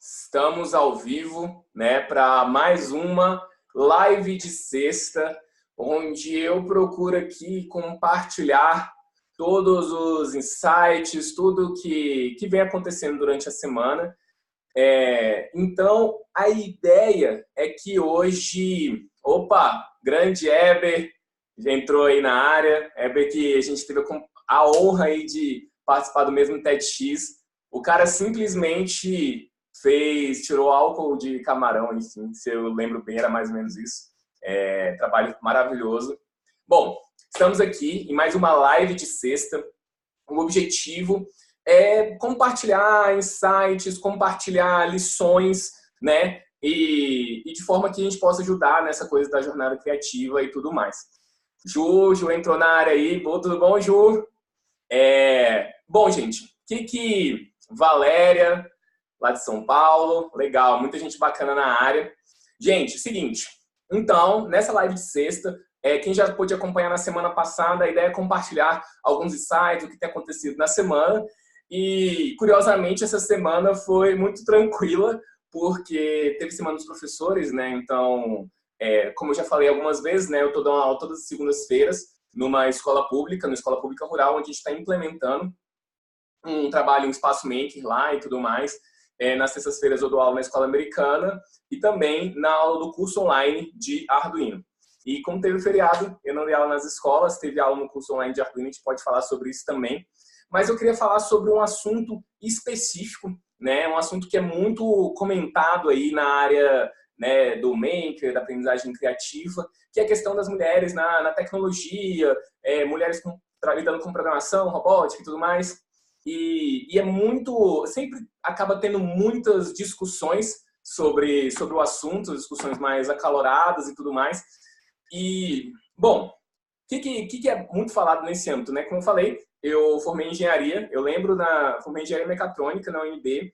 Estamos ao vivo, né, para mais uma live de sexta, onde eu procuro aqui compartilhar todos os insights, tudo que vem acontecendo durante a semana. Então, a ideia é que hoje... Opa, grande Heber, já entrou aí na área. Heber, que a gente teve a honra aí de participar do mesmo TEDx. O cara simplesmente tirou álcool de camarão, enfim, se eu lembro bem, era mais ou menos isso. Trabalho maravilhoso. Bom, estamos aqui em mais uma live de sexta. O objetivo é compartilhar insights, compartilhar lições, né? E de forma que a gente possa ajudar nessa coisa da jornada criativa e tudo mais. Ju entrou na área aí. Tudo bom, Ju? Bom, gente, Valéria, lá de São Paulo, legal, muita gente bacana na área. Gente, seguinte, então, nessa live de sexta, quem já pôde acompanhar na semana passada, a ideia é compartilhar alguns insights, o que tem acontecido na semana. E, curiosamente, essa semana foi muito tranquila, porque teve Semana dos Professores, né? Então, como eu já falei algumas vezes, né? Eu estou dando aula todas as segundas-feiras numa escola pública rural, onde a gente está implementando um trabalho, um espaço maker lá e tudo mais. Nas sextas-feiras eu dou aula na escola americana e também na aula do curso online de Arduino. E como teve feriado, eu não dei aula nas escolas, teve aula no curso online de Arduino, a gente pode falar sobre isso também. Mas eu queria falar sobre um assunto específico, né? Um assunto que é muito comentado aí na área, né, do maker, da aprendizagem criativa, que é a questão das mulheres na tecnologia, mulheres lidando com programação, robótica e tudo mais. E é muito... Sempre acaba tendo muitas discussões sobre o assunto, discussões mais acaloradas e tudo mais. E, bom, o que é muito falado nesse âmbito, né? Como eu falei, eu formei em engenharia, formei em engenharia mecatrônica na UNB,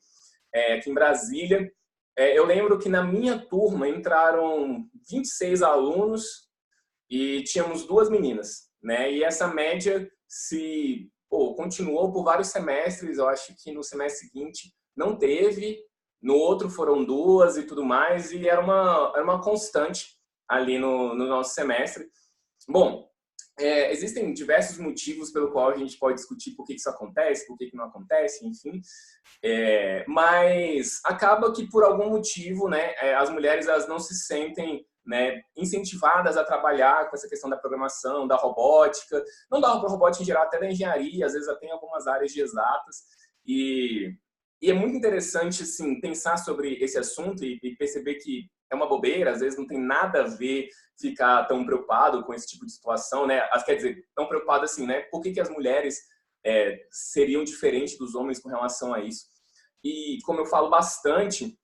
aqui em Brasília. Eu lembro que na minha turma entraram 26 alunos e tínhamos 2 meninas, né? E essa média continuou por vários semestres. Eu acho que no semestre seguinte não teve, no outro foram 2 e tudo mais, e era uma constante ali no nosso semestre. Bom, existem diversos motivos pelo qual a gente pode discutir por que isso acontece, por que não acontece, enfim. Mas acaba que, por algum motivo, né, as mulheres elas não se sentem, né, incentivadas a trabalhar com essa questão da programação, da robótica, não da robótica em geral, até da engenharia, às vezes até em algumas áreas de exatas. E é muito interessante, assim, pensar sobre esse assunto e perceber que é uma bobeira, às vezes não tem nada a ver ficar tão preocupado com esse tipo de situação, né? Quer dizer, tão preocupado assim, né? Por que as mulheres seriam diferentes dos homens com relação a isso? E como eu falo bastante,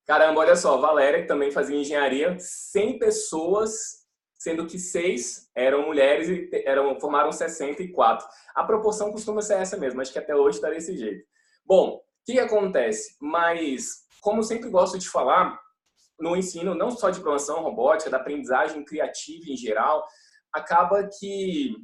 caramba, olha só, Valéria, que também fazia engenharia, 100 pessoas, sendo que 6 eram mulheres e formaram 64. A proporção costuma ser essa mesmo, acho que até hoje está desse jeito. Bom, o que acontece? Mas, como eu sempre gosto de falar, no ensino, não só de programação robótica, da aprendizagem criativa em geral, acaba que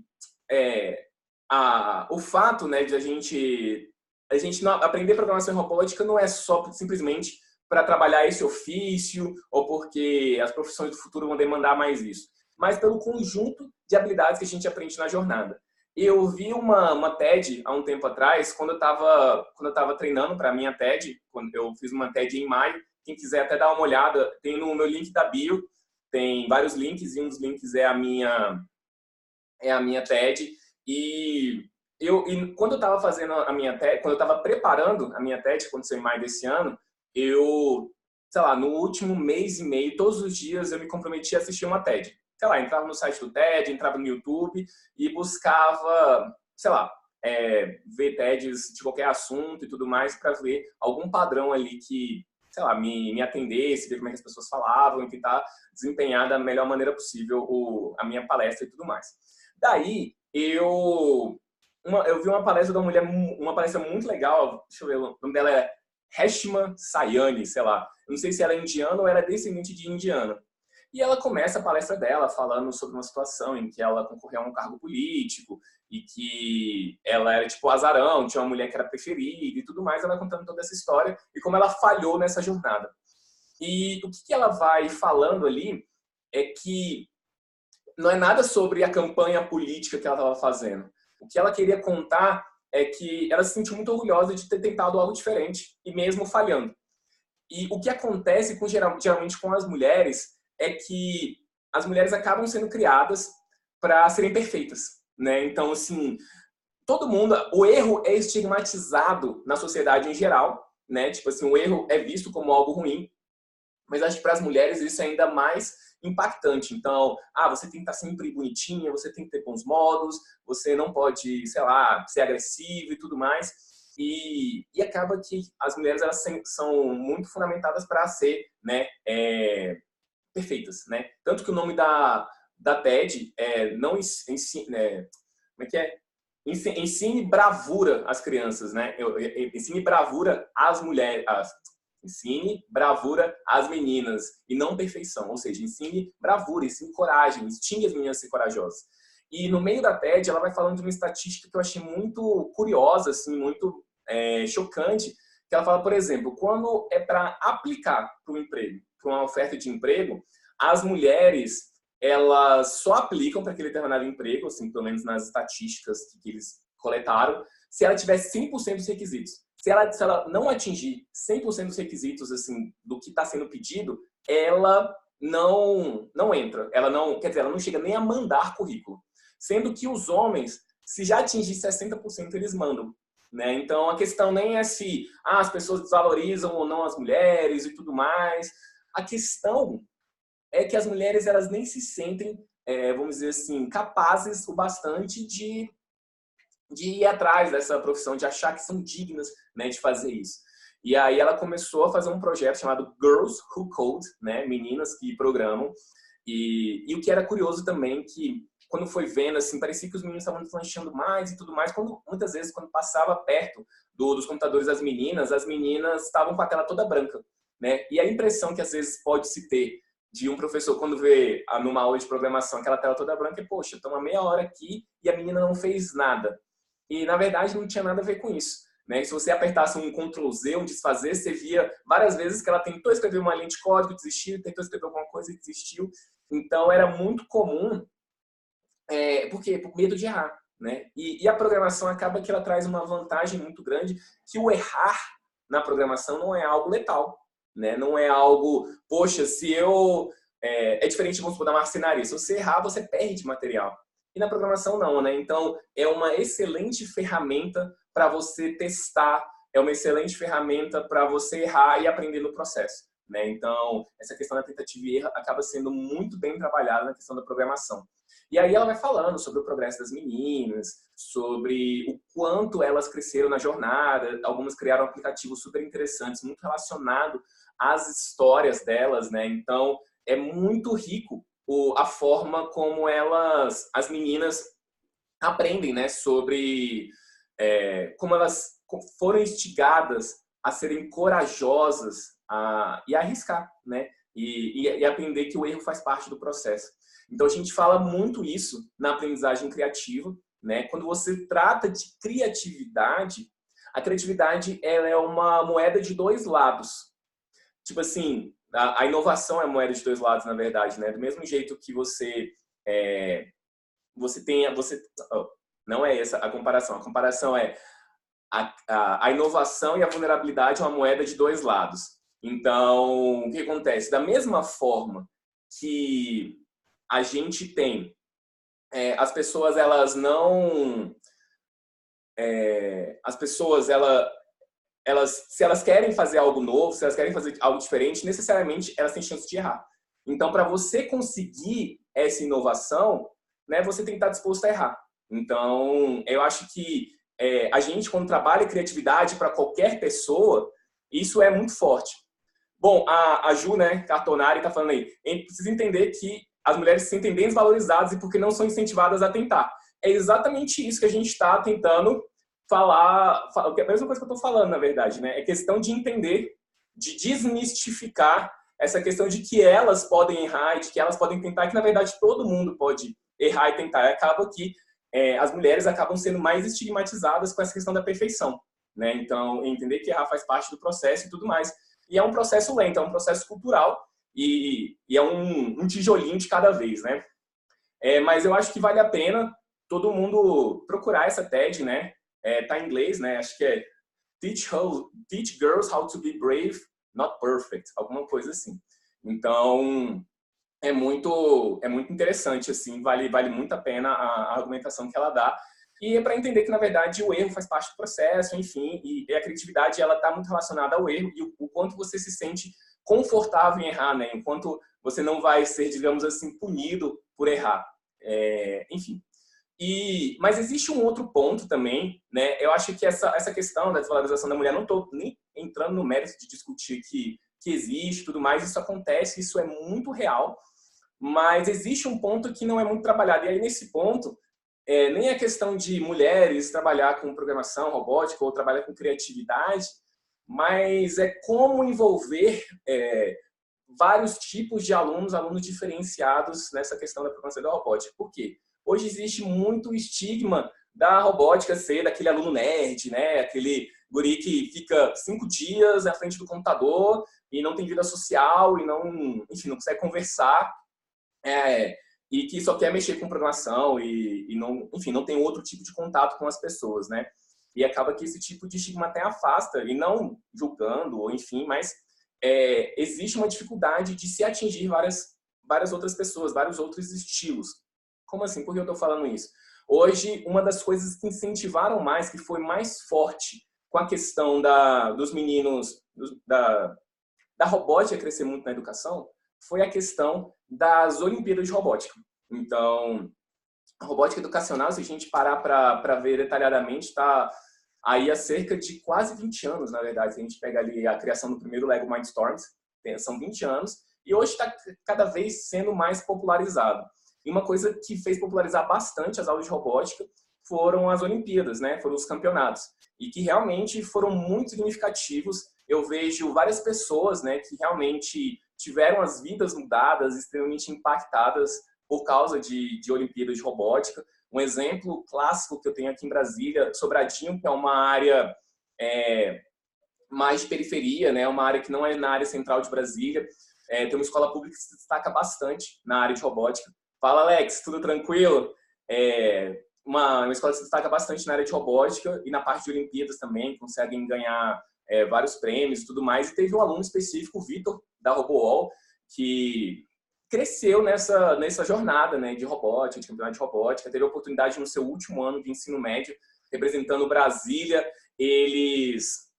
o fato, né, de a gente não aprender programação robótica não é só simplesmente para trabalhar esse ofício ou porque as profissões do futuro vão demandar mais isso, mas pelo conjunto de habilidades que a gente aprende na jornada. Eu vi uma TED há um tempo atrás, quando eu estava treinando para a minha TED, quando eu fiz uma TED em maio. Quem quiser até dar uma olhada, tem no meu link da bio, tem vários links, e um dos links é a minha TED. E quando eu estava fazendo a minha TED, quando eu estava preparando a minha TED, que aconteceu em maio desse ano, sei lá, no último mês e meio, todos os dias eu me comprometi a assistir uma TED. Sei lá, entrava no site do TED, entrava no YouTube e buscava, sei lá, ver TEDs de qualquer assunto e tudo mais para ver algum padrão ali que, sei lá, me atendesse, ver como é que as pessoas falavam e tentar desempenhar da melhor maneira possível a minha palestra e tudo mais. Daí, eu vi uma palestra de uma mulher, uma palestra muito legal, deixa eu ver, o nome dela é Reshma Sayani, sei lá. Eu não sei se ela é indiana ou ela é descendente de indiana. E ela começa a palestra dela falando sobre uma situação em que ela concorreu a um cargo político e que ela era tipo azarão, tinha uma mulher que era preferida e tudo mais, ela contando toda essa história e como ela falhou nessa jornada. E o que ela vai falando ali é que não é nada sobre a campanha política que ela estava fazendo. O que ela queria contar é que ela se sentiu muito orgulhosa de ter tentado algo diferente e mesmo falhando. E o que acontece geralmente com as mulheres é que as mulheres acabam sendo criadas para serem perfeitas, né? Então, assim, todo mundo, o erro é estigmatizado na sociedade em geral, né? Tipo assim, o erro é visto como algo ruim, mas acho que para as mulheres isso é ainda mais impactante. Então, você tem que estar sempre bonitinha, você tem que ter bons modos, você não pode, sei lá, ser agressivo e tudo mais. E acaba que as mulheres elas são muito fundamentadas para ser, né, perfeitas, né? Tanto que o nome da TED não ensina, como é que é? Ensine bravura às crianças, né? Ensine bravura às mulheres, ensine bravura às meninas e não perfeição, ou seja, ensine bravura, ensine coragem, estimule as meninas a ser corajosas. E no meio da TED ela vai falando de uma estatística que eu achei muito curiosa, assim, muito chocante, que ela fala, por exemplo, quando é para aplicar para um emprego, para uma oferta de emprego, as mulheres elas só aplicam para aquele determinado emprego, assim, pelo menos nas estatísticas que eles coletaram, se ela tiver 100% dos requisitos. Se ela não atingir 100% dos requisitos assim, do que está sendo pedido, ela não entra. Ela não, quer dizer, ela não chega nem a mandar currículo. Sendo que os homens, se já atingir 60%, eles mandam. Né? Então, a questão nem é se as pessoas desvalorizam ou não as mulheres e tudo mais. A questão é que as mulheres elas nem se sentem, vamos dizer assim, capazes o bastante de ir atrás dessa profissão, de achar que são dignas, né, de fazer isso. E aí ela começou a fazer um projeto chamado Girls Who Code, né, meninas que programam. E o que era curioso também que quando foi vendo, assim, parecia que os meninos estavam deslanchando mais e tudo mais. Muitas vezes, quando passava perto dos computadores das meninas, as meninas estavam com a tela toda branca, né? E a impressão que às vezes pode se ter de um professor quando vê numa aula de programação aquela tela toda branca é, poxa, toma meia hora aqui e a menina não fez nada. E, na verdade, não tinha nada a ver com isso. Né? Se você apertasse um Ctrl+Z, um desfazer, você via várias vezes que ela tentou escrever uma linha de código, desistiu, tentou escrever alguma coisa e desistiu. Então, era muito comum, por quê? Por medo de errar. Né? E a programação acaba que ela traz uma vantagem muito grande, que o errar na programação não é algo letal. Né? Não é algo, poxa, se eu... É diferente, vamos supor, da marcenaria. Se você errar, você perde material. E na programação não, né? Então, é uma excelente ferramenta para você testar, é uma excelente ferramenta para você errar e aprender no processo, né? Então, essa questão da tentativa e erro acaba sendo muito bem trabalhada na questão da programação. E aí ela vai falando sobre o progresso das meninas, sobre o quanto elas cresceram na jornada, algumas criaram aplicativos super interessantes, muito relacionado às histórias delas, né? Então, é muito rico a forma como as meninas aprendem, né, sobre como elas foram instigadas a serem corajosas e a arriscar, né, e aprender que o erro faz parte do processo. Então a gente fala muito isso na aprendizagem criativa, né? Quando você trata de criatividade, a criatividade ela é uma moeda de dois lados. Tipo assim, a inovação é moeda de dois lados, na verdade, né? Do mesmo jeito que não é essa a comparação. A comparação é a inovação e a vulnerabilidade é uma moeda de dois lados. Então, o que acontece? Da mesma forma que a gente tem as pessoas, elas não... as pessoas, se elas querem fazer algo novo, se elas querem fazer algo diferente, necessariamente elas têm chance de errar. Então, para você conseguir essa inovação, né, você tem que estar disposto a errar. Então, eu acho que a gente, quando trabalha criatividade para qualquer pessoa, isso é muito forte. Bom, a Ju, né, Cartonari, está falando aí, a gente precisa entender que as mulheres se sentem bem desvalorizadas e porque não são incentivadas a tentar. É exatamente isso que a gente está tentando falar, a mesma coisa que eu estou falando, na verdade, né? É questão de entender, de desmistificar essa questão de que elas podem errar e de que elas podem tentar, que na verdade todo mundo pode errar e tentar. Acaba que as mulheres acabam sendo mais estigmatizadas com essa questão da perfeição, né? Então, entender que errar faz parte do processo e tudo mais. E é um processo lento, é um processo cultural e é um tijolinho de cada vez, né? Mas eu acho que vale a pena todo mundo procurar essa TED, né? Tá em inglês, né? Acho que é Teach Girls How to Be Brave, Not Perfect, alguma coisa assim. Então, é muito interessante, assim, vale muito a pena a argumentação que ela dá. E é para entender que, na verdade, o erro faz parte do processo, enfim, e a criatividade, ela está muito relacionada ao erro e o quanto você se sente confortável em errar, né? Enquanto você não vai ser, digamos assim, punido por errar. Enfim. Mas existe um outro ponto também, né? Eu acho que essa questão da desvalorização da mulher, não estou nem entrando no mérito de discutir que existe tudo mais, isso acontece, isso é muito real, mas existe um ponto que não é muito trabalhado. E aí, nesse ponto, nem a questão de mulheres trabalhar com programação robótica ou trabalhar com criatividade, mas é como envolver vários tipos de alunos diferenciados nessa questão da programação da robótica. Por quê? Hoje existe muito estigma da robótica ser daquele aluno nerd, né? Aquele guri que fica 5 dias na frente do computador e não tem vida social e não, enfim, não consegue conversar, e que só quer mexer com programação e não, enfim, não tem outro tipo de contato com as pessoas, né? E acaba que esse tipo de estigma até afasta, e não julgando, ou enfim, mas existe uma dificuldade de se atingir várias outras pessoas, vários outros estilos. Como assim? Por que eu estou falando isso? Hoje, uma das coisas que incentivaram mais, que foi mais forte com a questão dos meninos, da robótica crescer muito na educação, foi a questão das Olimpíadas de Robótica. Então, a robótica educacional, se a gente parar para ver detalhadamente, está aí há cerca de quase 20 anos, na verdade. Se a gente pega ali a criação do primeiro Lego Mindstorms, são 20 anos, e hoje está cada vez sendo mais popularizado. E uma coisa que fez popularizar bastante as aulas de robótica foram as Olimpíadas, né? Foram os campeonatos. E que realmente foram muito significativos. Eu vejo várias pessoas, né, que realmente tiveram as vidas mudadas, extremamente impactadas por causa de Olimpíadas de robótica. Um exemplo clássico que eu tenho aqui em Brasília, Sobradinho, que é uma área mais de periferia, né? Uma área que não é na área central de Brasília. Tem uma escola pública que se destaca bastante na área de robótica. Fala, Alex, tudo tranquilo? Uma escola que se destaca bastante na área de robótica e na parte de Olimpíadas também, conseguem ganhar vários prêmios e tudo mais. E teve um aluno específico, o Vitor, da RoboWall, que cresceu nessa jornada, né, de robótica, de campeonato de robótica. Teve a oportunidade no seu último ano de ensino médio, representando Brasília. Eles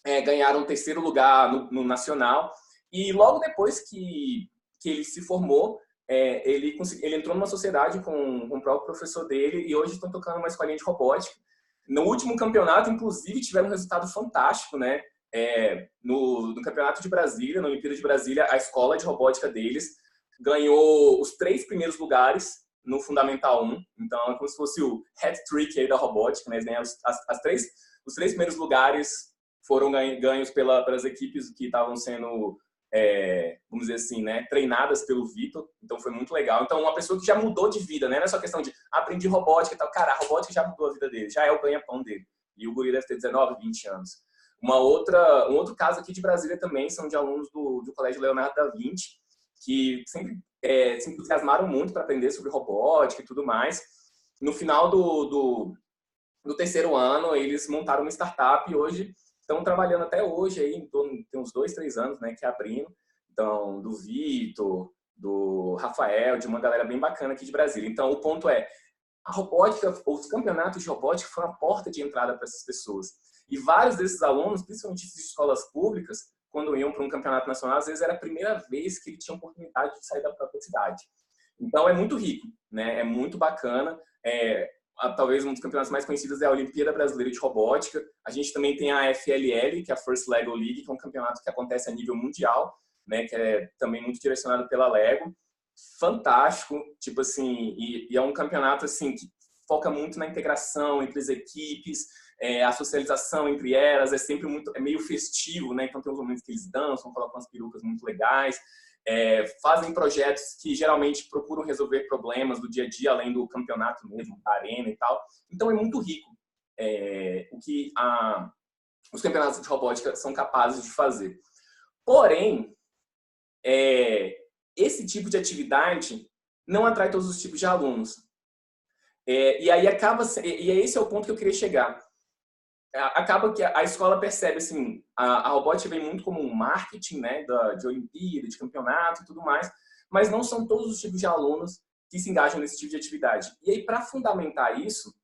ganharam o 3º lugar no nacional. E logo depois que ele se formou, ele entrou numa sociedade com o próprio professor dele e hoje estão tocando uma escolinha de robótica. No último campeonato, inclusive, tiveram um resultado fantástico, né? No Campeonato de Brasília, na Olimpíada de Brasília, a escola de robótica deles ganhou os 3 primeiros lugares no Fundamental 1. Então, é como se fosse o hat-trick aí da robótica, né? Os 3 primeiros lugares foram ganhos pelas equipes que estavam sendo, vamos dizer assim, né, treinadas pelo Vitor. Então foi muito legal. Então, uma pessoa que já mudou de vida, né? Não é só questão de aprendi robótica e tal. Cara, a robótica já mudou a vida dele, já é o ganha-pão dele. E o guri deve ter 19, 20 anos. Um outro caso aqui de Brasília também são de alunos do Colégio Leonardo da Vinci, que sempre se entusiasmaram muito para aprender sobre robótica e tudo mais. No final do 3º ano, eles montaram uma startup e hoje estão trabalhando até hoje, aí, tem uns 2, 3 anos, né, que é abrindo. Então, do Vitor, do Rafael, de uma galera bem bacana aqui de Brasília. Então, o ponto é, a robótica, os campeonatos de robótica foram a porta de entrada para essas pessoas. E vários desses alunos, principalmente de escolas públicas, quando iam para um campeonato nacional, às vezes era a primeira vez que ele tinha oportunidade de sair da própria cidade. Então, é muito rico, né? É muito bacana. Talvez um dos campeonatos mais conhecidos é a Olimpíada Brasileira de Robótica. A gente também tem a FLL, que é a First Lego League, que é um campeonato que acontece a nível mundial, né? Que é também muito direcionado pela Lego. Fantástico, tipo assim, e é um campeonato assim que foca muito na integração entre as equipes, a socialização entre elas, é sempre meio festivo, né? Então tem uns momentos que eles dançam, colocam umas perucas muito legais. fazem projetos que geralmente procuram resolver problemas do dia a dia, além do campeonato mesmo, da arena e tal. Então é muito rico o que os campeonatos de robótica são capazes de fazer. Porém, esse tipo de atividade não atrai todos os tipos de alunos. E aí e esse é o ponto que eu queria chegar. Acaba que a escola percebe assim, a robótica vem muito como um marketing, né, de Olimpíada, de campeonato e tudo mais, mas não são todos os tipos de alunos que se engajam nesse tipo de atividade. E aí, para fundamentar isso,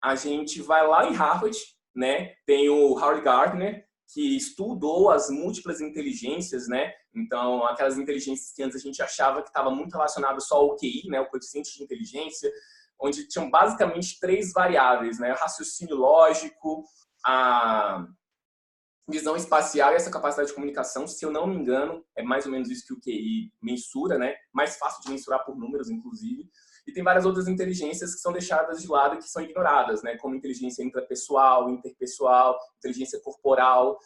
a gente vai lá em Harvard, né, tem o Howard Gardner, que estudou as múltiplas inteligências, né, então aquelas inteligências que antes a gente achava que estava muito relacionado só ao QI, né, o coeficiente de inteligência, onde tinham basicamente 3 variáveis, né, o raciocínio lógico, a visão espacial e essa capacidade de comunicação. Se eu não me engano, é mais ou menos isso que o QI mensura, né? Mais fácil de mensurar por números, inclusive. E tem várias outras inteligências que são deixadas de lado e que são ignoradas, né? Como inteligência intrapessoal, interpessoal, inteligência corporal,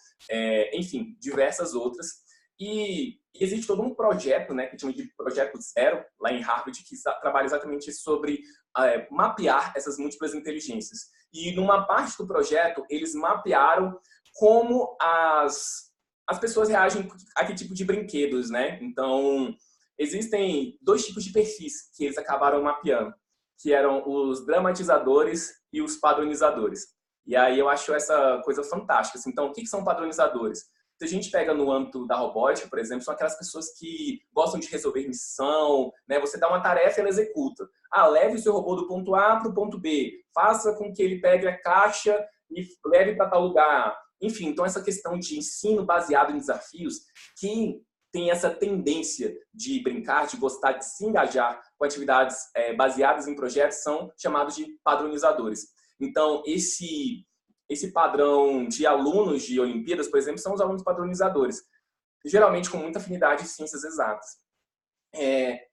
enfim, diversas outras. E existe todo um projeto, né, que chama de Projeto Zero, lá em Harvard, que trabalha exatamente sobre mapear essas múltiplas inteligências. E numa parte do projeto, eles mapearam como as pessoas reagem a que tipo de brinquedos, né? Então, existem 2 tipos de perfis que eles acabaram mapeando, que eram os dramatizadores e os padronizadores. E aí eu acho essa coisa fantástica. Então, o que são padronizadores? Se a gente pega no âmbito da robótica, por exemplo, são aquelas pessoas que gostam de resolver missão, né? Você dá uma tarefa e ela executa. Leve o seu robô do ponto A para o ponto B. Faça com que ele pegue a caixa e leve para tal lugar. Enfim, então essa questão de ensino baseado em desafios, quem tem essa tendência de brincar, de gostar de se engajar com atividades baseadas em projetos, são chamados de padronizadores. Então, esse padrão de alunos de Olimpíadas, por exemplo, são os alunos padronizadores, geralmente com muita afinidade em ciências exatas.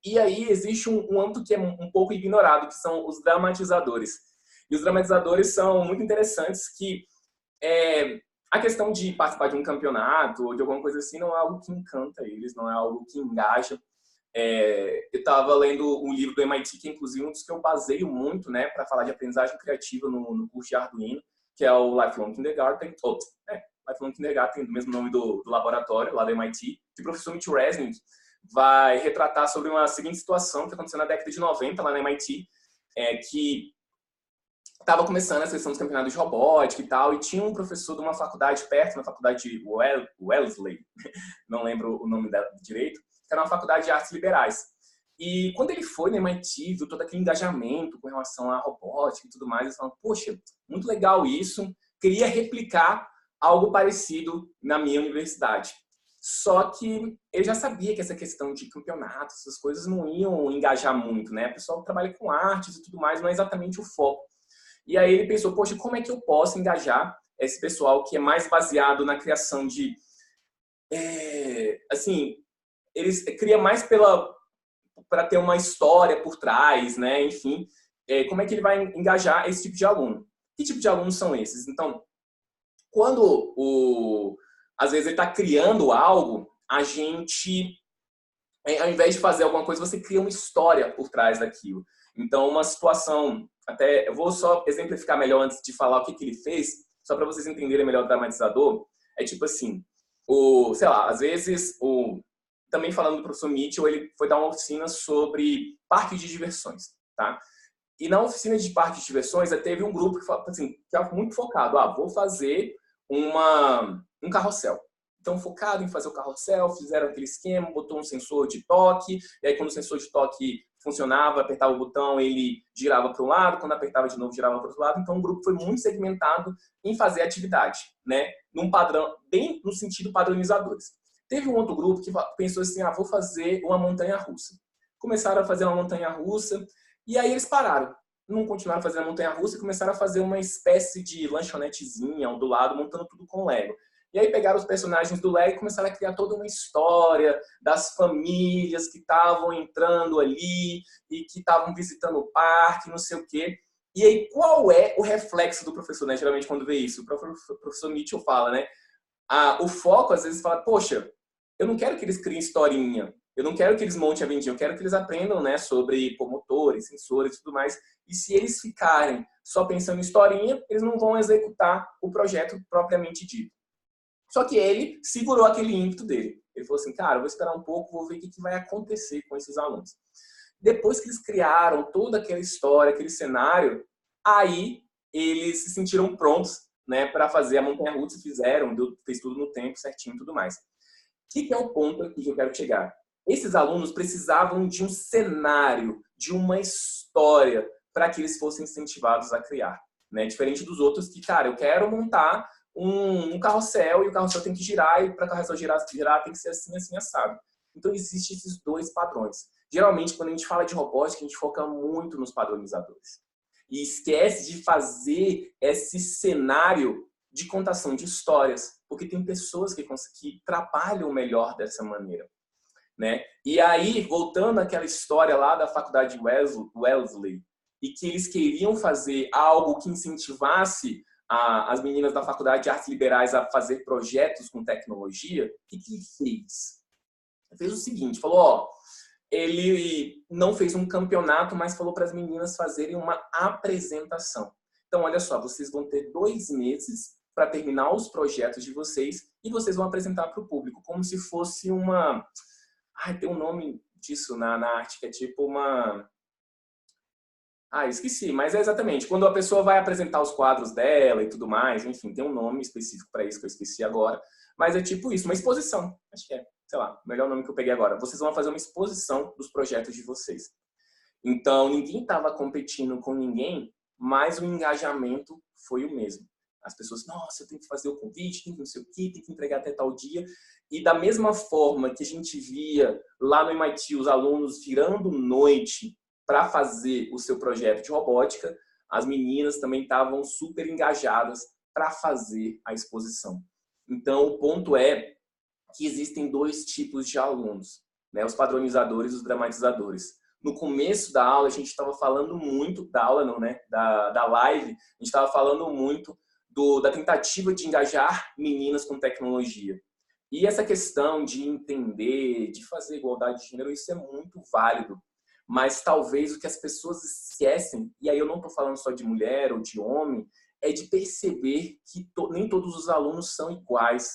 E aí existe um âmbito que é um pouco ignorado, que são os dramatizadores. E os dramatizadores são muito interessantes, que a questão de participar de um campeonato ou de alguma coisa assim não é algo que encanta eles, não é algo que engaja. Eu estava lendo um livro do MIT, que é inclusive um dos que eu baseio muito, né, para falar de aprendizagem criativa no curso de Arduino, que é o Lifelong Kindergarten, Lifelong Kindergarten, do mesmo nome do laboratório, lá do MIT, que o professor Mitch Resnick vai retratar sobre uma seguinte situação que aconteceu na década de 90, lá no MIT, que estava começando essa questão dos campeonatos de robótica e tal, e tinha um professor de uma faculdade perto, na faculdade de Wellesley, não lembro o nome dela direito, que era uma faculdade de artes liberais. E quando ele foi no MIT, viu todo aquele engajamento com relação à robótica e tudo mais, ele falou, poxa, muito legal isso, queria replicar algo parecido na minha universidade. Só que ele já sabia que essa questão de campeonatos, essas coisas não iam engajar muito, né? O pessoal trabalha com artes e tudo mais, não é exatamente o foco. E aí ele pensou, poxa, como é que eu posso engajar esse pessoal que é mais baseado na criação de... assim, eles criam mais para ter uma história por trás, né? Enfim, como é que ele vai engajar esse tipo de aluno? Que tipo de alunos são esses? Então, quando às vezes ele está criando algo, a gente, ao invés de fazer alguma coisa, você cria uma história por trás daquilo. Então, uma situação, até eu vou só exemplificar melhor antes de falar o que ele fez, só para vocês entenderem melhor o dramatizador. É tipo assim, sei lá, às vezes, também falando do professor Mitchell, ele foi dar uma oficina sobre parques de diversões, tá? E na oficina de parques de diversões, teve um grupo que estava muito focado, vou fazer um carrossel. Então, focado em fazer o carrossel, fizeram aquele esquema, botou um sensor de toque, e aí quando o sensor de toque funcionava, apertava o botão, ele girava para um lado, quando apertava de novo, girava para o outro lado. Então, o grupo foi muito segmentado em fazer atividade, né? Num padrão, bem no sentido padronizadores. Teve um outro grupo que pensou assim, vou fazer uma montanha-russa. Começaram a fazer uma montanha-russa, e aí eles pararam. Não continuaram fazendo a montanha-russa e começaram a fazer uma espécie de lanchonetezinha do lado, montando tudo com Lego. E aí pegaram os personagens do Lego e começaram a criar toda uma história das famílias que estavam entrando ali e que estavam visitando o parque, não sei o quê. E aí, qual é o reflexo do professor, né? Geralmente, quando vê isso, o professor Mitchell fala, né? O foco, às vezes, fala, poxa, eu não quero que eles criem historinha. Eu não quero que eles montem a vendinha, eu quero que eles aprendam, né, sobre motores, sensores e tudo mais. E se eles ficarem só pensando em historinha, eles não vão executar o projeto propriamente dito. Só que ele segurou aquele ímpeto dele. Ele falou assim, cara, eu vou esperar um pouco, vou ver o que vai acontecer com esses alunos. Depois que eles criaram toda aquela história, aquele cenário, aí eles se sentiram prontos, né, para fazer a montanha-russa, fez tudo no tempo certinho e tudo mais. O que é o ponto aqui que eu quero chegar? Esses alunos precisavam de um cenário, de uma história, para que eles fossem incentivados a criar. Né? Diferente dos outros que, cara, eu quero montar um carrossel e o carrossel tem que girar e para o carrossel girar tem que ser assim, assim, assado. Então, existem esses dois padrões. Geralmente, quando a gente fala de robótica, a gente foca muito nos padronizadores. E esquece de fazer esse cenário de contação de histórias, porque tem pessoas que trabalham melhor dessa maneira. Né? E aí, voltando àquela história lá da faculdade Wellesley, e que eles queriam fazer algo que incentivasse as meninas da faculdade de artes liberais a fazer projetos com tecnologia, o que ele fez? Ele fez o seguinte, falou, ó, ele não fez um campeonato, mas falou para as meninas fazerem uma apresentação. Então, olha só, vocês vão ter 2 meses para terminar os projetos de vocês e vocês vão apresentar para o público, como se fosse uma... tem um nome disso na arte, que é tipo uma... esqueci, mas é exatamente. Quando a pessoa vai apresentar os quadros dela e tudo mais, enfim, tem um nome específico para isso que eu esqueci agora, mas é tipo isso, uma exposição. Acho que é, sei lá, o melhor nome que eu peguei agora. Vocês vão fazer uma exposição dos projetos de vocês. Então, ninguém estava competindo com ninguém, mas o engajamento foi o mesmo. As pessoas, nossa, eu tenho que fazer o convite, tem que não sei o quê, tem que entregar até tal dia. E da mesma forma que a gente via lá no MIT os alunos virando noite para fazer o seu projeto de robótica, as meninas também estavam super engajadas para fazer a exposição. Então, o ponto é que existem 2 tipos de alunos, né? Os padronizadores e os dramatizadores. No começo da aula, a gente estava falando muito, da aula não, né? Da live, a gente estava falando muito da tentativa de engajar meninas com tecnologia. E essa questão de entender, de fazer igualdade de gênero, isso é muito válido. Mas talvez o que as pessoas esquecem, e aí eu não estou falando só de mulher ou de homem, é de perceber que nem todos os alunos são iguais,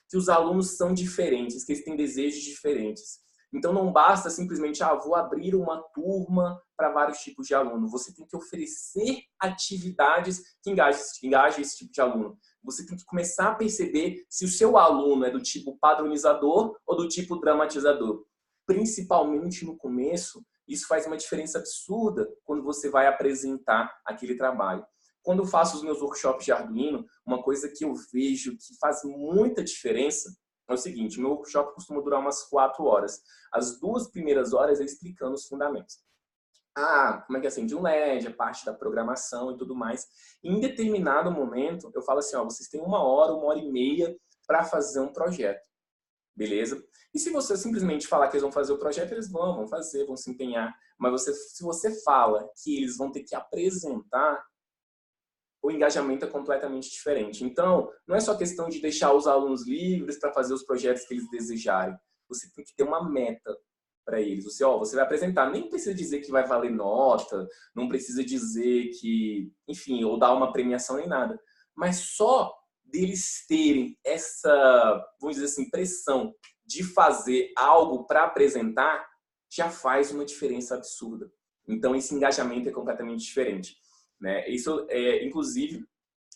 que os alunos são diferentes, que eles têm desejos diferentes. Então não basta simplesmente, vou abrir uma turma para vários tipos de aluno. Você tem que oferecer atividades que engajem esse tipo de aluno. Você tem que começar a perceber se o seu aluno é do tipo padronizador ou do tipo dramatizador. Principalmente no começo, isso faz uma diferença absurda quando você vai apresentar aquele trabalho. Quando eu faço os meus workshops de Arduino, uma coisa que eu vejo que faz muita diferença é o seguinte, meu workshop costuma durar umas 4 horas. As 2 primeiras horas é explicando os fundamentos. Como é que acende um LED, a parte da programação e tudo mais. Em determinado momento, eu falo assim, vocês têm 1 hora, 1 hora e meia para fazer um projeto. Beleza? E se você simplesmente falar que eles vão fazer o projeto, eles vão fazer, vão se empenhar. Mas se você fala que eles vão ter que apresentar, o engajamento é completamente diferente. Então, não é só questão de deixar os alunos livres para fazer os projetos que eles desejarem. Você tem que ter uma meta para eles. Você vai apresentar. Nem precisa dizer que vai valer nota, não precisa dizer que, enfim, ou dar uma premiação nem nada. Mas só deles terem essa, vamos dizer assim, pressão de fazer algo para apresentar, já faz uma diferença absurda. Então, esse engajamento é completamente diferente. Né? Isso, inclusive,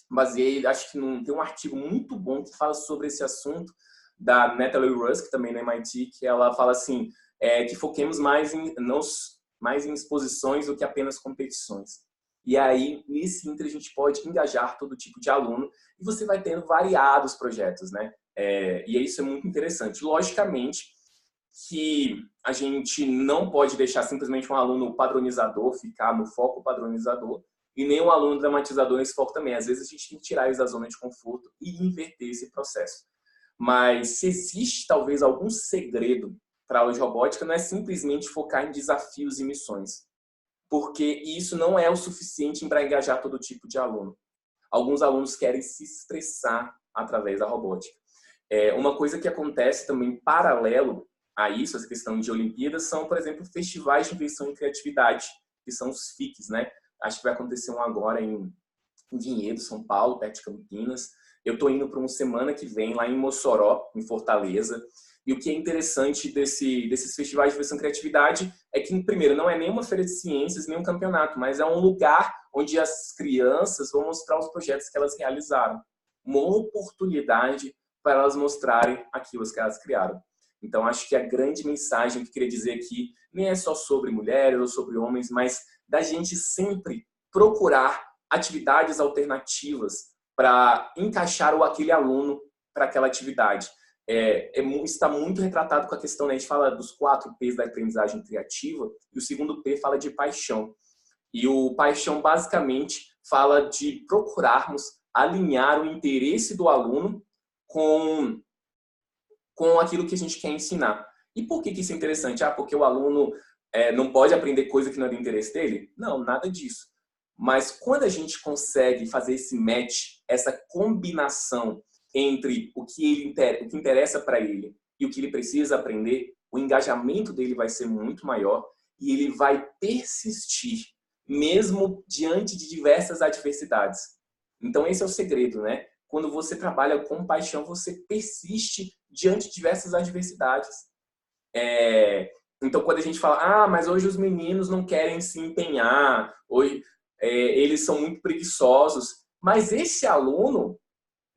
baseei, acho que tem um artigo muito bom que fala sobre esse assunto, da Natalie Rusk, também no MIT, que ela fala assim, que foquemos mais em exposições do que apenas competições. E aí, nesse inter, a gente pode engajar todo tipo de aluno e você vai tendo variados projetos, né? E isso é muito interessante. Logicamente que a gente não pode deixar simplesmente um aluno padronizador ficar no foco padronizador e nem um aluno dramatizador nesse foco também. Às vezes a gente tem que tirar eles da zona de conforto e inverter esse processo. Mas se existe talvez algum segredo para a aula de robótica, não é simplesmente focar em desafios e missões. Porque isso não é o suficiente para engajar todo tipo de aluno. Alguns alunos querem se expressar através da robótica. Uma coisa que acontece também paralelo a isso, essa questão de Olimpíadas, são, por exemplo, festivais de invenção e criatividade, que são os FICs, né? Acho que vai acontecer um agora em Vinhedo, São Paulo, perto de Campinas. Eu estou indo para uma semana que vem lá em Mossoró, em Fortaleza. E o que é interessante desses festivais de diversão e criatividade é que, primeiro, não é nenhuma feira de ciências, nem um campeonato, mas é um lugar onde as crianças vão mostrar os projetos que elas realizaram. Uma oportunidade para elas mostrarem aquilo que elas criaram. Então, acho que a grande mensagem que eu queria dizer aqui nem é só sobre mulheres ou sobre homens, mas da gente sempre procurar atividades alternativas para encaixar aquele aluno para aquela atividade. Está muito retratado com a questão, né? A gente fala dos 4 P's da aprendizagem criativa, e o segundo P fala de paixão. E o paixão, basicamente, fala de procurarmos alinhar o interesse do aluno com aquilo que a gente quer ensinar. E por que isso é interessante? Porque o aluno não pode aprender coisa que não é do interesse dele? Não, nada disso. Mas quando a gente consegue fazer esse match, essa combinação entre o que interessa para ele e o que ele precisa aprender, o engajamento dele vai ser muito maior e ele vai persistir, mesmo diante de diversas adversidades. Então esse é o segredo, né? Quando você trabalha com paixão, você persiste diante de diversas adversidades. Então quando a gente fala, mas hoje os meninos não querem se empenhar, hoje eles são muito preguiçosos, mas esse aluno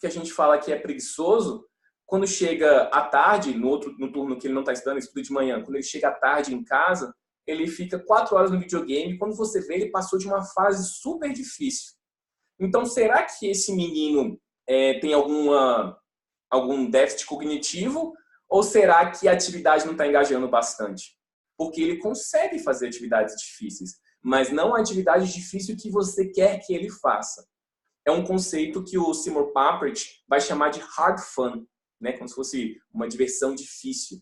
que a gente fala que é preguiçoso, quando chega à tarde, no turno que ele não está estudando, ele estuda de manhã, quando ele chega à tarde em casa, ele fica 4 horas no videogame, quando você vê, ele passou de uma fase super difícil. Então, será que esse menino tem algum déficit cognitivo, ou será que a atividade não está engajando bastante? Porque ele consegue fazer atividades difíceis, mas não a atividade difícil que você quer que ele faça. É um conceito que o Seymour Papert vai chamar de hard fun, né? Como se fosse uma diversão difícil.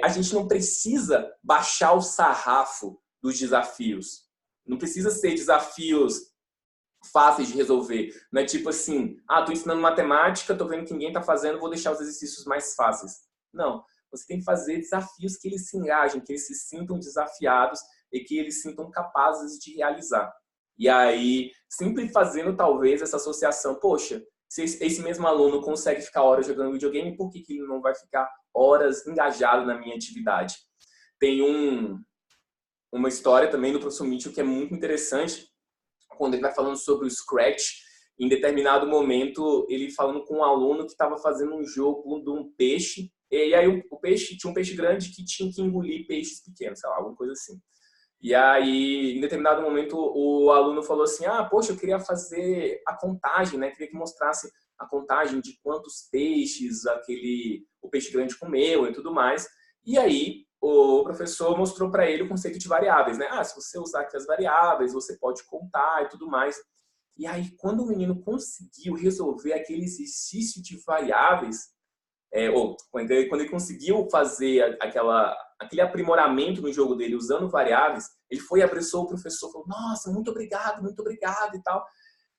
A gente não precisa baixar o sarrafo dos desafios. Não precisa ser desafios fáceis de resolver. Não é tipo assim, tô ensinando matemática, tô vendo que ninguém tá fazendo, vou deixar os exercícios mais fáceis. Não. Você tem que fazer desafios que eles se engajem, que eles se sintam desafiados e que eles se sintam capazes de realizar. E aí, sempre fazendo talvez essa associação, poxa, se esse mesmo aluno consegue ficar horas jogando videogame, por que ele não vai ficar horas engajado na minha atividade? Tem uma história também do professor Mitchell que é muito interessante, quando ele vai falando sobre o Scratch, em determinado momento, ele falando com um aluno que estava fazendo um jogo de um peixe, e aí o peixe tinha um peixe grande que tinha que engolir peixes pequenos, sei lá, alguma coisa assim. E aí, em determinado momento, o aluno falou assim, poxa, eu queria fazer a contagem, né? Queria que mostrasse a contagem de quantos peixes o peixe grande comeu e tudo mais. E aí, o professor mostrou para ele o conceito de variáveis, né? Se você usar aqui as variáveis, você pode contar e tudo mais. E aí, quando o menino conseguiu resolver aquele exercício de variáveis, quando ele conseguiu fazer aquele aprimoramento no jogo dele usando variáveis, ele foi e abraçou o professor, falou, nossa, muito obrigado e tal.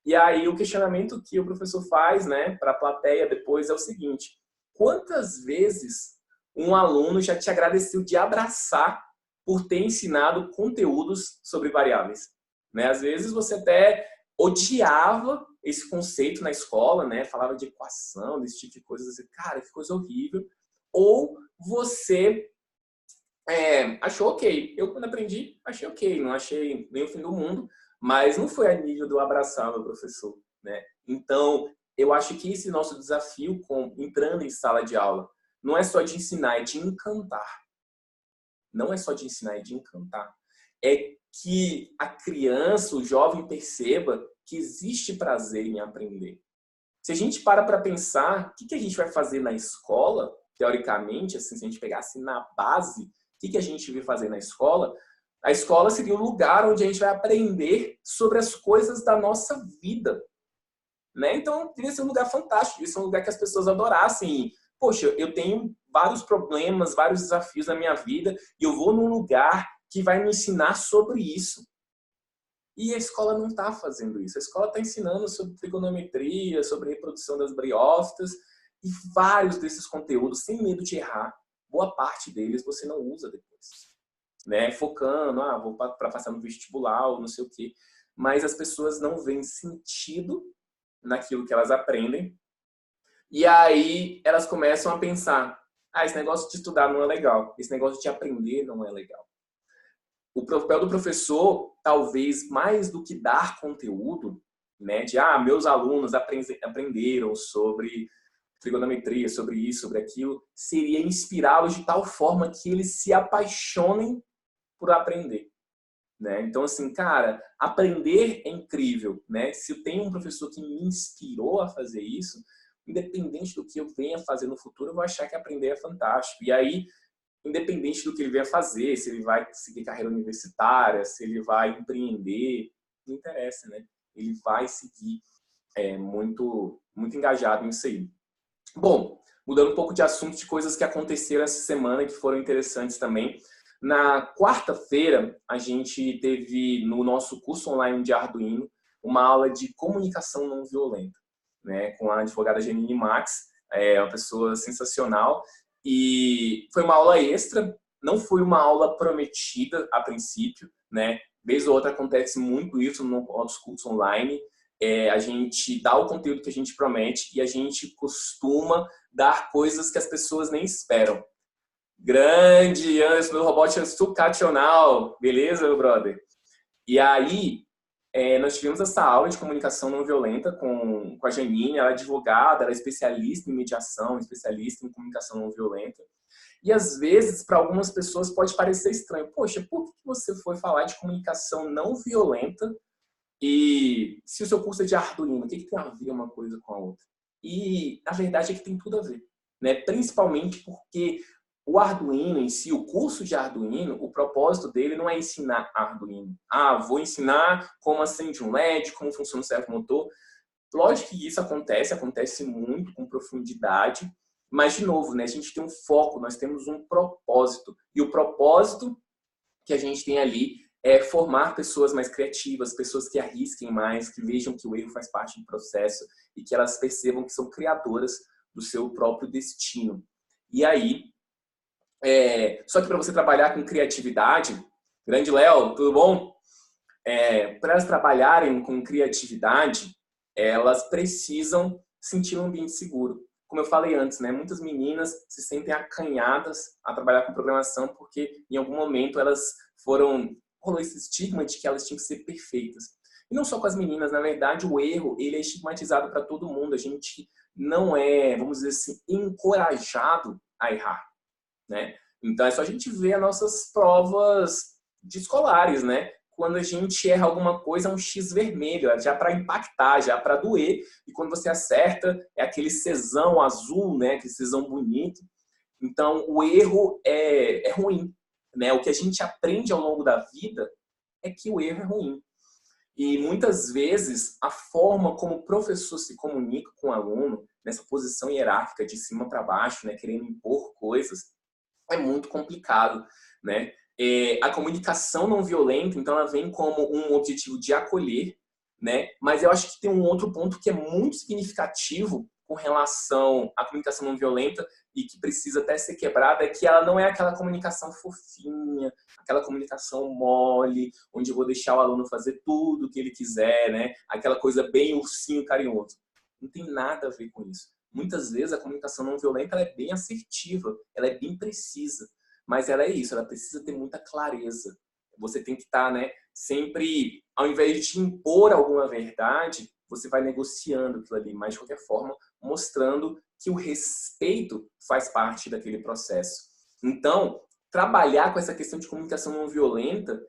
E aí o questionamento que o professor faz, né, para a plateia depois é o seguinte: quantas vezes um aluno já te agradeceu de abraçar por ter ensinado conteúdos sobre variáveis? Né? Às vezes você até odiava esse conceito na escola, né? Falava de equação, desse tipo de coisas, assim, cara, que coisa horrível. Ou você achou ok. Eu, quando aprendi, achei ok. Não achei nem o fim do mundo, mas não foi a nível do abraçar meu professor, né? Então, eu acho que esse nosso desafio entrando em sala de aula não é só de ensinar, é de encantar. Não é só de ensinar, é de encantar. É que a criança, o jovem perceba que existe prazer em aprender. Se a gente para pensar, o que a gente vai fazer na escola, teoricamente, assim, se a gente pegasse na base, o que a gente vai fazer na escola? A escola seria o lugar onde a gente vai aprender sobre as coisas da nossa vida. Né? Então, devia ser um lugar fantástico, devia ser um lugar que as pessoas adorassem. Poxa, eu tenho vários problemas, vários desafios na minha vida e eu vou num lugar que vai me ensinar sobre isso. E a escola não está fazendo isso. A escola está ensinando sobre trigonometria, sobre reprodução das briófitas e vários desses conteúdos, sem medo de errar. boa parte deles você não usa depois, né? Focando, vou para passar no vestibular ou não sei o quê. Mas as pessoas não veem sentido naquilo que elas aprendem. E aí elas começam a pensar, esse negócio de estudar não é legal, esse negócio de aprender não é legal. O papel do professor, talvez mais do que dar conteúdo, né, de meus alunos aprenderam sobre trigonometria, sobre isso, sobre aquilo, seria inspirá-los de tal forma que eles se apaixonem por aprender, né? Então, assim, cara, aprender é incrível, né? Se eu tenho um professor que me inspirou a fazer isso, independente do que eu venha fazer no futuro, eu vou achar que aprender é fantástico. E aí, independente do que ele venha fazer, se ele vai seguir carreira universitária, se ele vai empreender, não interessa, né? Ele vai seguir muito, muito engajado nisso aí. Bom, mudando um pouco de assunto, de coisas que aconteceram essa semana que foram interessantes também. Na quarta-feira, a gente teve no nosso curso online de Arduino uma aula de comunicação não violenta, né, com a advogada Janine Max, uma pessoa sensacional. E foi uma aula extra, não foi uma aula prometida a princípio, né? Vez ou outra acontece muito isso no nosso curso online. A gente dá o conteúdo que a gente promete e a gente costuma dar coisas que as pessoas nem esperam. Grande Anderson do Robótica Sucacional, beleza, meu brother? E aí, nós tivemos essa aula de comunicação não violenta com a Janine, ela é advogada, ela é especialista em mediação, especialista em comunicação não violenta. E às vezes, para algumas pessoas, pode parecer estranho. Poxa, por que você foi falar de comunicação não violenta e se o seu curso é de Arduino, o que tem a ver uma coisa com a outra? E a verdade é que tem tudo a ver, né? Principalmente porque o Arduino em si, o curso de Arduino, o propósito dele não é ensinar Arduino. Vou ensinar como acende um LED, como funciona o servomotor. Lógico que isso acontece muito com profundidade, mas, de novo, né, a gente tem um foco, nós temos um propósito. E o propósito que a gente tem ali é formar pessoas mais criativas, pessoas que arrisquem mais, que vejam que o erro faz parte do processo e que elas percebam que são criadoras do seu próprio destino. E aí, só que para você trabalhar com criatividade, grande Léo, tudo bom? Para elas trabalharem com criatividade, elas precisam sentir um ambiente seguro. Como eu falei antes, né, muitas meninas se sentem acanhadas a trabalhar com programação porque em algum momento elas rolou esse estigma de que elas tinham que ser perfeitas. E não só com as meninas, na verdade, o erro ele é estigmatizado para todo mundo. A gente não é, vamos dizer assim, encorajado a errar, né? Então é só a gente ver as nossas provas de escolares, né? Quando a gente erra alguma coisa, é um X vermelho, já para impactar, já para doer. E quando você acerta, é aquele Czão azul, né? Aquele Czão bonito. Então, o erro é ruim, né? O que a gente aprende ao longo da vida é que o erro é ruim. E muitas vezes, a forma como o professor se comunica com o aluno, nessa posição hierárquica de cima para baixo, né? Querendo impor coisas, é muito complicado, né? A comunicação não violenta, então, ela vem como um objetivo de acolher, né? Mas eu acho que tem um outro ponto que é muito significativo com relação à comunicação não violenta e que precisa até ser quebrada, é que ela não é aquela comunicação fofinha, aquela comunicação mole, onde eu vou deixar o aluno fazer tudo o que ele quiser, né? Aquela coisa bem ursinho carinhoso. Não tem nada a ver com isso. Muitas vezes a comunicação não violenta ela é bem assertiva, ela é bem precisa, mas ela é isso, ela precisa ter muita clareza. Você tem que estar, né, sempre, ao invés de impor alguma verdade, você vai negociando aquilo ali, mas de qualquer forma, mostrando que o respeito faz parte daquele processo. Então, trabalhar com essa questão de comunicação não violenta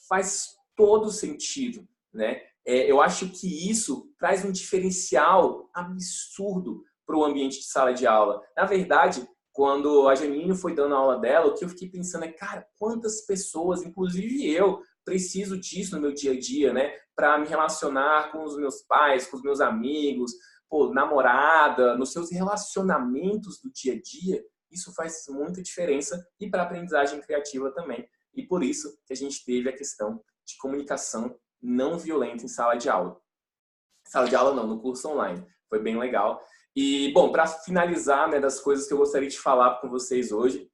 faz todo sentido, né? Eu acho que isso traz um diferencial absurdo para o ambiente de sala de aula. Na verdade, quando a Janine foi dando a aula dela, o que eu fiquei pensando é, cara, quantas pessoas, inclusive eu, preciso disso no meu dia a dia, né? Para me relacionar com os meus pais, com os meus amigos, namorada, nos seus relacionamentos do dia a dia, isso faz muita diferença e para a aprendizagem criativa também. E por isso que a gente teve a questão de comunicação não violenta em sala de aula. Sala de aula não, no curso online. Foi bem legal. E, bom, para finalizar, né, das coisas que eu gostaria de falar com vocês hoje,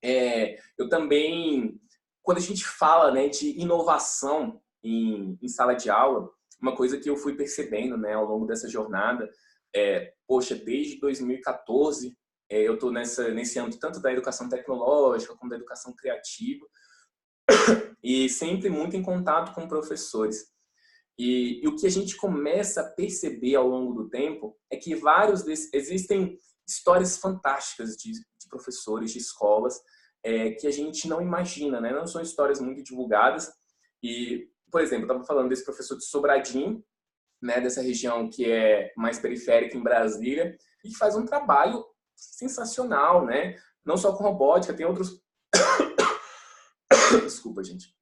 Eu também, quando a gente fala, né, de inovação em sala de aula, uma coisa que eu fui percebendo, né, ao longo dessa jornada, poxa, desde 2014, eu estou nesse âmbito tanto da educação tecnológica como da educação criativa, e sempre muito em contato com professores. E o que a gente começa a perceber ao longo do tempo é que existem histórias fantásticas de professores, de escolas, que a gente não imagina, né? Não são histórias muito divulgadas. E, por exemplo, eu estava falando desse professor de Sobradinho, né? Dessa região que é mais periférica em Brasília, e que faz um trabalho sensacional, né? Não só com robótica, tem outros... Desculpa, gente.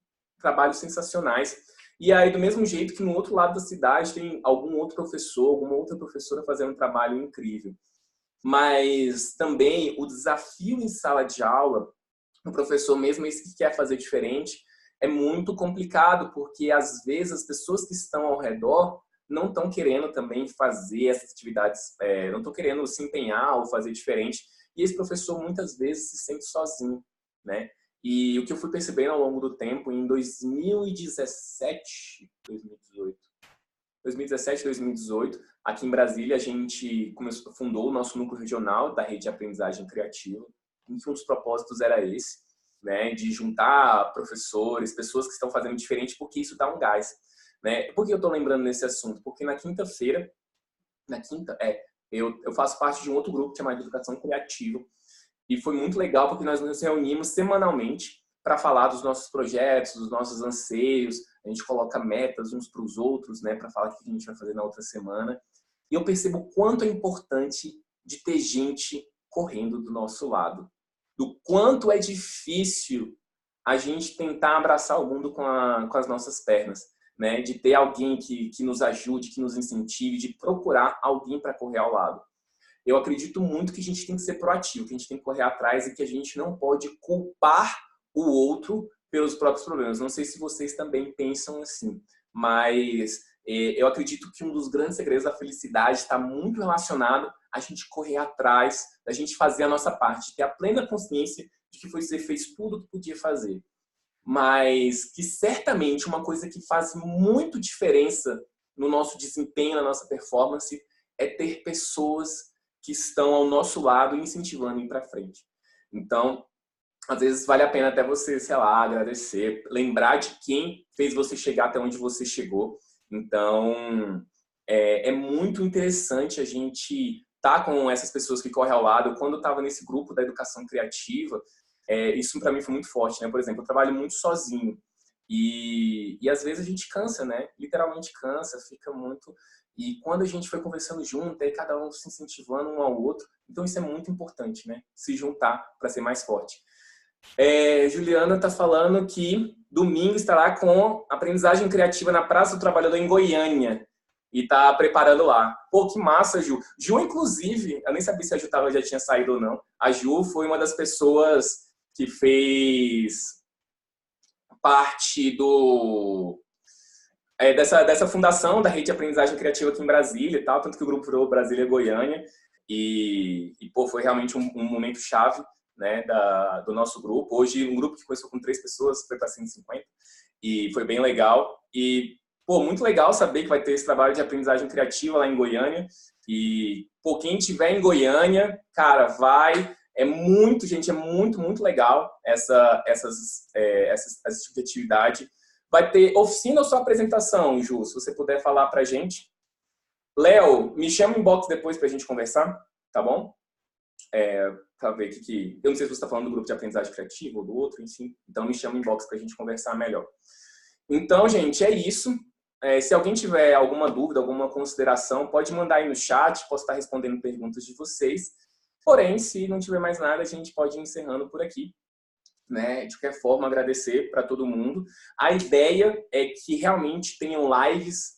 Trabalhos sensacionais. E aí, do mesmo jeito que no outro lado da cidade tem algum outro professor, alguma outra professora fazendo um trabalho incrível. Mas também o desafio em sala de aula, o professor mesmo esse que quer fazer diferente, é muito complicado, porque às vezes as pessoas que estão ao redor não estão querendo também fazer essas atividades, não estão querendo se empenhar ou fazer diferente. E esse professor muitas vezes se sente sozinho, né? E o que eu fui percebendo ao longo do tempo, em 2017, 2018, aqui em Brasília, a gente fundou o nosso núcleo regional da rede de aprendizagem criativa, em que um dos propósitos era esse, né, de juntar professores, pessoas que estão fazendo diferente, porque isso dá um gás. Né? Por que eu estou lembrando nesse assunto? Porque na quinta-feira, eu faço parte de um outro grupo chamado Educação Criativa, e foi muito legal porque nós nos reunimos semanalmente para falar dos nossos projetos, dos nossos anseios. A gente coloca metas uns para os outros, né, para falar o que a gente vai fazer na outra semana. E eu percebo o quanto é importante de ter gente correndo do nosso lado. Do quanto é difícil a gente tentar abraçar o mundo com as nossas pernas. Né, de ter alguém que nos ajude, que nos incentive, de procurar alguém para correr ao lado. Eu acredito muito que a gente tem que ser proativo, que a gente tem que correr atrás e que a gente não pode culpar o outro pelos próprios problemas. Não sei se vocês também pensam assim, mas eu acredito que um dos grandes segredos da felicidade está muito relacionado a gente correr atrás, a gente fazer a nossa parte, ter a plena consciência de que você fez tudo o que podia fazer. Mas que certamente uma coisa que faz muito diferença no nosso desempenho, na nossa performance, é ter pessoas que estão ao nosso lado incentivando a ir para frente. Então, às vezes vale a pena até você, sei lá, agradecer, lembrar de quem fez você chegar até onde você chegou. Então, é muito interessante a gente estar com essas pessoas que correm ao lado. Quando eu estava nesse grupo da educação criativa, isso para mim foi muito forte, né? Por exemplo, eu trabalho muito sozinho e às vezes a gente cansa, né? Literalmente cansa, fica muito... E quando a gente foi conversando junto, aí cada um se incentivando um ao outro, então isso é muito importante, né? Se juntar para ser mais forte. Juliana está falando que domingo estará com aprendizagem criativa na Praça do Trabalhador em Goiânia e está preparando lá. Pô, que massa, Ju. Ju, inclusive, eu nem sabia se a Ju já tinha saído ou não. A Ju foi uma das pessoas que fez parte dessa fundação da rede de aprendizagem criativa aqui em Brasília e tal, tanto que o grupo virou Brasília Goiânia e pô, foi realmente um momento chave, né, do nosso grupo. Hoje, um grupo que começou com 3 pessoas foi para 150 e foi bem legal. E, pô, muito legal saber que vai ter esse trabalho de aprendizagem criativa lá em Goiânia. E, pô, quem estiver em Goiânia, cara, vai. É muito, gente, é muito, muito legal essa tipo de atividade. Vai ter oficina ou só apresentação, Ju? Se você puder falar pra gente. Léo, me chama em inbox depois pra gente conversar, tá bom? Pra ver o que... Eu não sei se você está falando do grupo de aprendizagem criativa ou do outro, enfim. Então me chama em inbox pra gente conversar melhor. Então, gente, é isso. Se alguém tiver alguma dúvida, alguma consideração, pode mandar aí no chat, posso estar respondendo perguntas de vocês. Porém, se não tiver mais nada, a gente pode ir encerrando por aqui. Né? De qualquer forma, agradecer para todo mundo. A ideia é que realmente tenham lives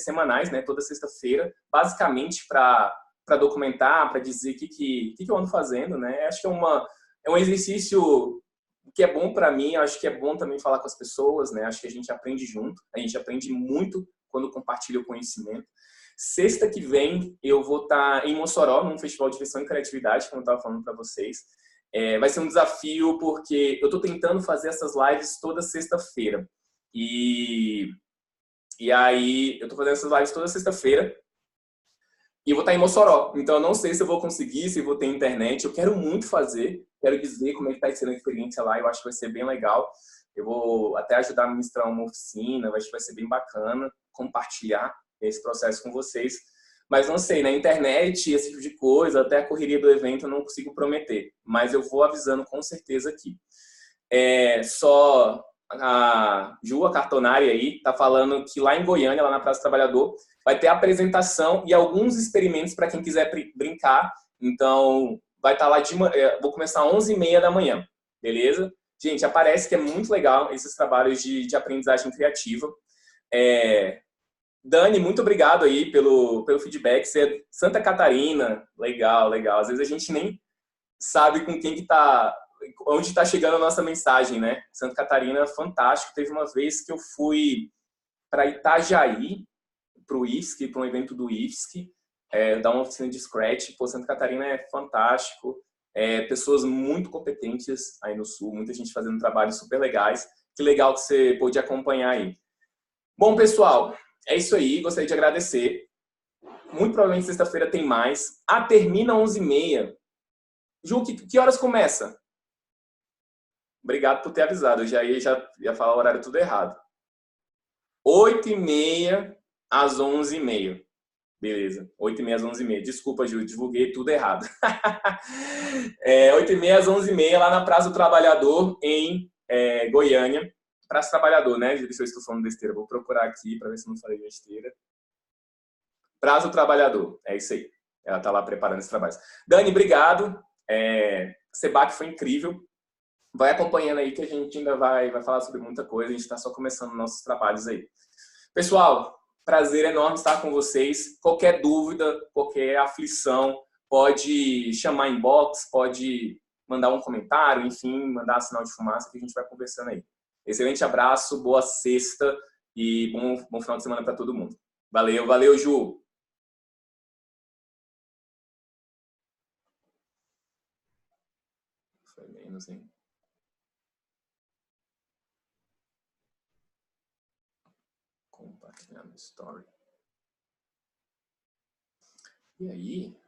semanais, né? Toda sexta-feira, basicamente para documentar, para dizer o que eu ando fazendo. Né? Acho que é um exercício que é bom para mim, acho que é bom também falar com as pessoas, né? Acho que a gente aprende junto, a gente aprende muito quando compartilha o conhecimento. Sexta que vem eu vou estar em Mossoró, num festival de diversão e criatividade, como eu estava falando para vocês. Vai ser um desafio porque eu estou tentando fazer essas lives toda sexta-feira. E aí, eu estou fazendo essas lives toda sexta-feira e eu vou estar em Mossoró. Então, eu não sei se eu vou conseguir, se eu vou ter internet. Eu quero muito fazer, quero dizer como é que está sendo a experiência lá. Eu acho que vai ser bem legal. Eu vou até ajudar a ministrar uma oficina, acho que vai ser bem bacana compartilhar esse processo com vocês. Mas não sei, na internet, esse tipo de coisa, até a correria do evento, eu não consigo prometer. Mas eu vou avisando com certeza aqui. Só a Ju, a cartonária aí, tá falando que lá em Goiânia, lá na Praça do Trabalhador, vai ter apresentação e alguns experimentos para quem quiser brincar. Então, vai estar lá vou começar às 11h30 da manhã, beleza? Gente, aparece que é muito legal esses trabalhos de aprendizagem criativa. Dani, muito obrigado aí pelo feedback. Você é Santa Catarina, legal, legal. Às vezes a gente nem sabe com quem que tá, onde está chegando a nossa mensagem, né? Santa Catarina, fantástico. Teve uma vez que eu fui para Itajaí, para o IFSC, para um evento do IFSC, dar uma oficina de Scratch. Pô, Santa Catarina é fantástico. Pessoas muito competentes aí no Sul, muita gente fazendo trabalhos super legais. Que legal que você pôde acompanhar aí. Bom, pessoal, é isso aí. Gostaria de agradecer. Muito provavelmente sexta-feira tem mais. Termina 11h30. Ju, que horas começa? Obrigado por ter avisado. Eu já ia falar o horário tudo errado. 8h30 às 11h30. Beleza. 8h30 às 11h30. Desculpa, Ju, divulguei tudo errado. 8h30 às 11h30 lá na Praça do Trabalhador, em Goiânia. Praça do Trabalhador, né? Deixa eu estou falando besteira. Vou procurar aqui para ver se não falei besteira. Praça do Trabalhador. É isso aí. Ela está lá preparando esse trabalho. Dani, obrigado. Sebac foi incrível. Vai acompanhando aí que a gente ainda vai falar sobre muita coisa. A gente está só começando nossos trabalhos aí. Pessoal, prazer enorme estar com vocês. Qualquer dúvida, qualquer aflição, pode chamar inbox, pode mandar um comentário, enfim, mandar sinal de fumaça que a gente vai conversando aí. Excelente abraço, boa sexta e bom final de semana para todo mundo. Valeu, valeu, Ju. Foi menos, hein? Compartilhar no story. E aí?